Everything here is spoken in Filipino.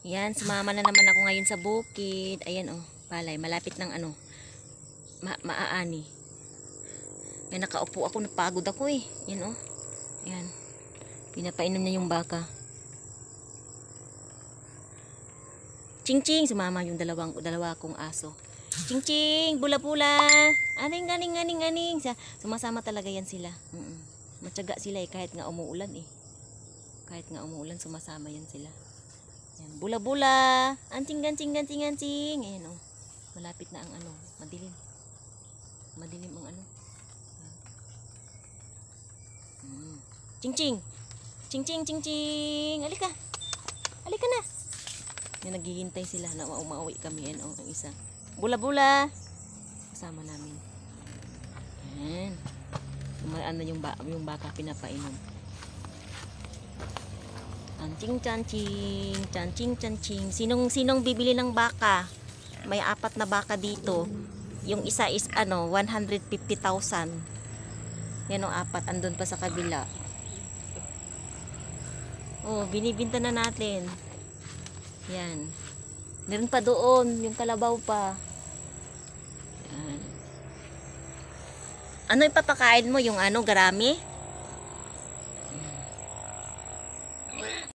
Yan, sumama na naman ako ngayon sa bukid. Ayan oh, palay, malapit ng ano, maaani. Yan, nakaupo ako, napagod ako eh. Yan oh. Yan. Pinapainom niya yung baka. Ching ching, sumama yung dalawa kong aso. Ching ching, bula-bula. Aning. Sumasama talaga yan sila. Matyaga sila eh, kahit nga umuulan eh. Kahit nga umuulan, sumasama yan sila. Yan, bula-bula. Anting. Ayan oh. Malapit na ang ano, madilim. Madilim ang ano. Ching ching. Halika. Halika na. Yan, naghihintay sila na umauwi kami. Yan oh, ang isa. Bula-bula. Kasama namin. Yan. Ano yung baka pinapainom. Chancing. Sinong bibili ng baka? May 4 na baka dito. Yung isa is ano, 150,000. Yan o, 4 andun pa sa kabila. Oh, binibinta na natin. Yan. Meron pa doon, yung kalabaw pa. Yan. Ano ipapakain mo? Yung ano, garami?